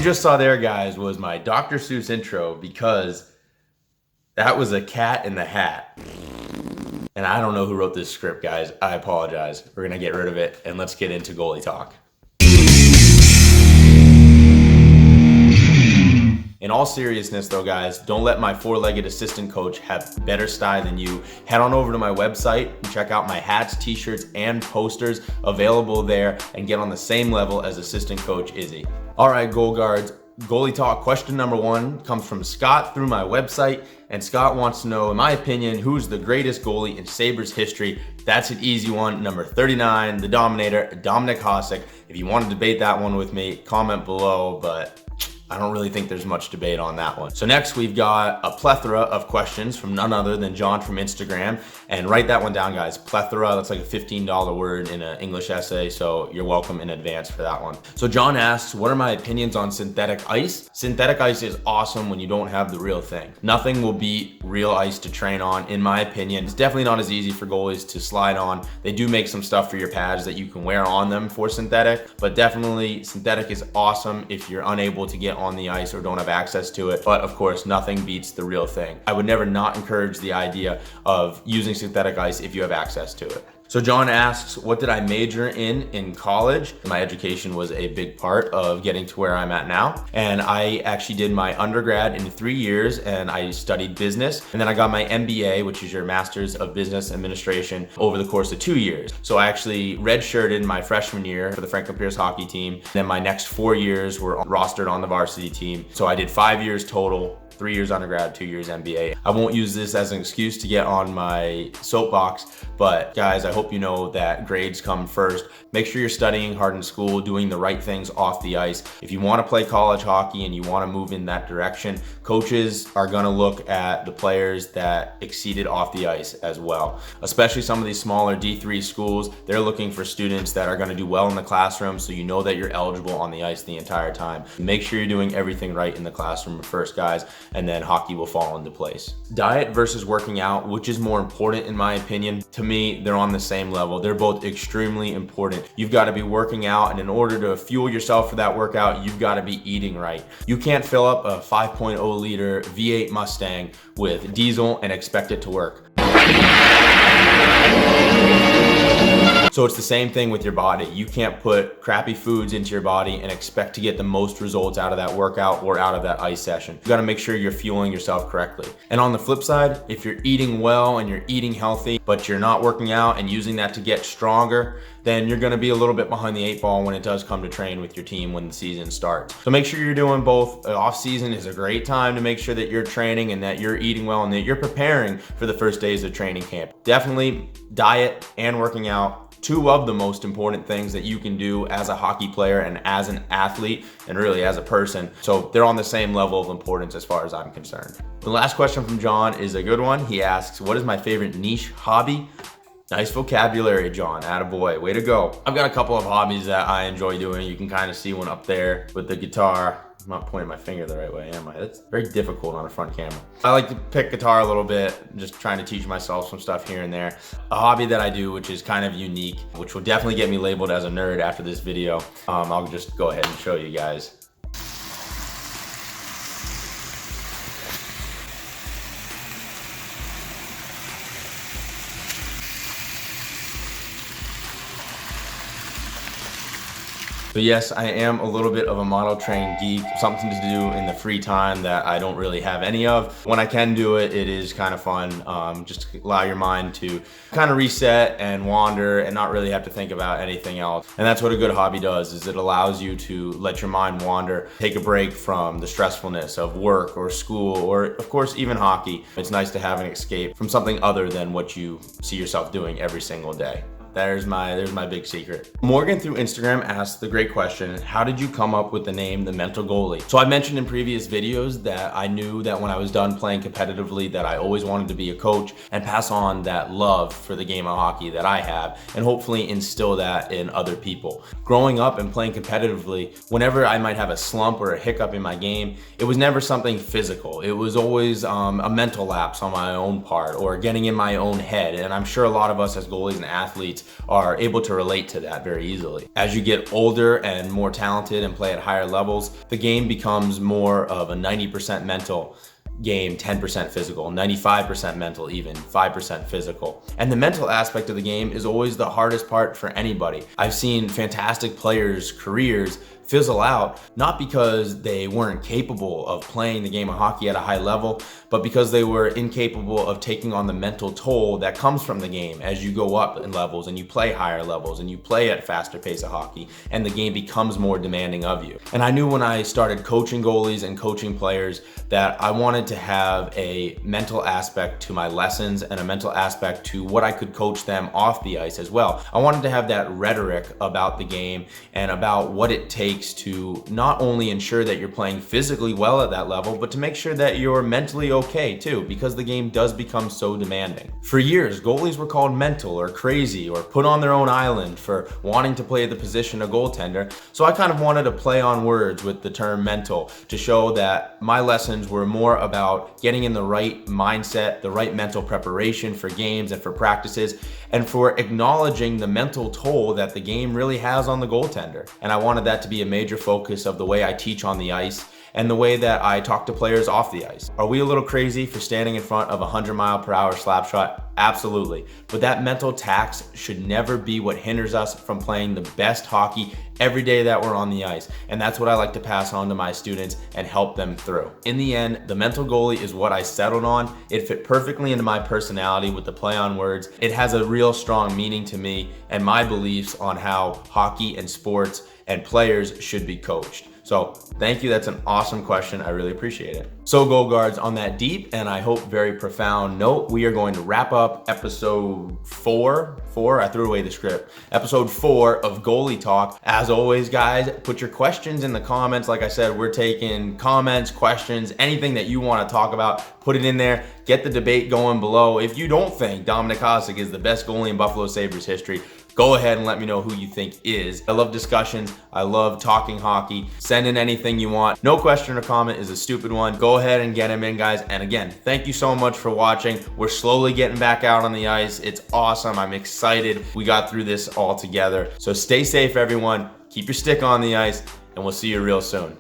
just saw there, guys, was my Dr. Seuss intro, because that was a cat in the hat. And I don't know who wrote this script, guys. I apologize. We're gonna get rid of it and let's get into goalie talk. In all seriousness though, guys, don't let my four-legged assistant coach have better style than you. Head on over to my website and check out my hats, t-shirts, and posters available there, and get on the same level as assistant coach Izzy. All right, Goal Guards, Goalie Talk question number 1 comes from Scott through my website, and Scott wants to know, in my opinion, who's the greatest goalie in Sabres history? That's an easy one. Number 39, the Dominator, Dominik Hasek. If you want to debate that one with me, comment below, but I don't really think there's much debate on that one. So next we've got a plethora of questions from none other than John from Instagram. And write that one down, guys. Plethora, that's like a $15 word in an English essay, so you're welcome in advance for that one. So John asks, what are my opinions on synthetic ice? Synthetic ice is awesome when you don't have the real thing. Nothing will beat real ice to train on, in my opinion. It's definitely not as easy for goalies to slide on. They do make some stuff for your pads that you can wear on them for synthetic, but definitely synthetic is awesome if you're unable to get on the ice or don't have access to it. But of course, nothing beats the real thing. I would never not encourage the idea of using synthetic ice if you have access to it. So John asks, what did I major in college? My education was a big part of getting to where I'm at now. And I actually did my undergrad in 3 years, and I studied business. And then I got my MBA, which is your Master's of Business Administration, over the course of 2 years. So I actually redshirted my freshman year for the Franklin Pierce hockey team. Then my next 4 years were rostered on the varsity team. So I did 5 years total. 3 years undergrad, 2 years MBA. I won't use this as an excuse to get on my soapbox, but guys, I hope you know that grades come first. Make sure you're studying hard in school, doing the right things off the ice. If you want to play college hockey and you want to move in that direction, coaches are going to look at the players that exceeded off the ice as well. Especially some of these smaller D3 schools, they're looking for students that are going to do well in the classroom, so you know that you're eligible on the ice the entire time. Make sure you're doing everything right in the classroom first, guys, and then hockey will fall into place. Diet versus working out, which is more important in my opinion? To me, they're on the same level. They're both extremely important. You've got to be working out, and in order to fuel yourself for that workout, you've got to be eating right. You can't fill up a 5.0 liter V8 Mustang with diesel and expect it to work. So it's the same thing with your body. You can't put crappy foods into your body and expect to get the most results out of that workout or out of that ice session. You gotta make sure you're fueling yourself correctly. And on the flip side, if you're eating well and you're eating healthy, but you're not working out and using that to get stronger, then you're gonna be a little bit behind the 8 ball when it does come to train with your team when the season starts. So make sure you're doing both. Off season is a great time to make sure that you're training and that you're eating well and that you're preparing for the first days of training camp. Definitely diet and working out, 2 of the most important things that you can do as a hockey player and as an athlete and really as a person. So they're on the same level of importance as far as I'm concerned. The last question from John is a good one. He asks, what is my favorite niche hobby? Nice vocabulary, John. Attaboy. Way to go. I've got a couple of hobbies that I enjoy doing. You can kind of see one up there with the guitar. I'm not pointing my finger the right way, am I? That's very difficult on a front camera. I like to pick guitar a little bit, just trying to teach myself some stuff here and there. A hobby that I do, which is kind of unique, which will definitely get me labeled as a nerd after this video. I'll just go ahead and show you guys. So yes, I am a little bit of a model train geek, something to do in the free time that I don't really have any of. When I can do it, it is kind of fun, just to allow your mind to kind of reset and wander and not really have to think about anything else. And that's what a good hobby does, is it allows you to let your mind wander, take a break from the stressfulness of work or school or of course even hockey. It's nice to have an escape from something other than what you see yourself doing every single day. There's my big secret. Morgan through Instagram asked the great question, how did you come up with the name The Mental Goalie? So I mentioned in previous videos that I knew that when I was done playing competitively that I always wanted to be a coach and pass on that love for the game of hockey that I have and hopefully instill that in other people. Growing up and playing competitively, whenever I might have a slump or a hiccup in my game, it was never something physical. It was always a mental lapse on my own part or getting in my own head. And I'm sure a lot of us as goalies and athletes are able to relate to that very easily. As you get older and more talented and play at higher levels, the game becomes more of a 90% mental game, 10% physical, 95% mental, even 5% physical. And the mental aspect of the game is always the hardest part for anybody. I've seen fantastic players' careers fizzle out, not because they weren't capable of playing the game of hockey at a high level, but because they were incapable of taking on the mental toll that comes from the game as you go up in levels and you play higher levels and you play at faster pace of hockey and the game becomes more demanding of you. And I knew when I started coaching goalies and coaching players that I wanted to have a mental aspect to my lessons and a mental aspect to what I could coach them off the ice as well. I wanted to have that rhetoric about the game and about what it takes to not only ensure that you're playing physically well at that level, but to make sure that you're mentally okay too, because the game does become so demanding. For years, goalies were called mental or crazy or put on their own island for wanting to play the position of goaltender. So I kind of wanted to play on words with the term mental to show that my lessons were more about getting in the right mindset, the right mental preparation for games and for practices, and for acknowledging the mental toll that the game really has on the goaltender. And I wanted that to be a major focus of the way I teach on the ice and the way that I talk to players off the ice. Are we a little crazy for standing in front of a 100-mile-per-hour slap shot? Absolutely. But that mental tax should never be what hinders us from playing the best hockey every day that we're on the ice. And that's what I like to pass on to my students and help them through. In the end, the mental goalie is what I settled on. It fit perfectly into my personality with the play on words. It has a real strong meaning to me and my beliefs on how hockey and sports and players should be coached. So thank you, that's an awesome question. I really appreciate it. So Goal Guards, on that deep and I hope very profound note, we are going to wrap up episode four, I threw away the script. Episode 4 of Goalie Talk. As always, guys, put your questions in the comments. Like I said, we're taking comments, questions, anything that you want to talk about, put it in there. Get the debate going below. If you don't think Dominic Hasek is the best goalie in Buffalo Sabres history, go ahead and let me know who you think is. I love discussions. I love talking hockey. Send in anything you want. No question or comment is a stupid one. Go ahead and get them in, guys. And again, thank you so much for watching. We're slowly getting back out on the ice. It's awesome. I'm excited. We got through this all together. So stay safe, everyone. Keep your stick on the ice, and we'll see you real soon.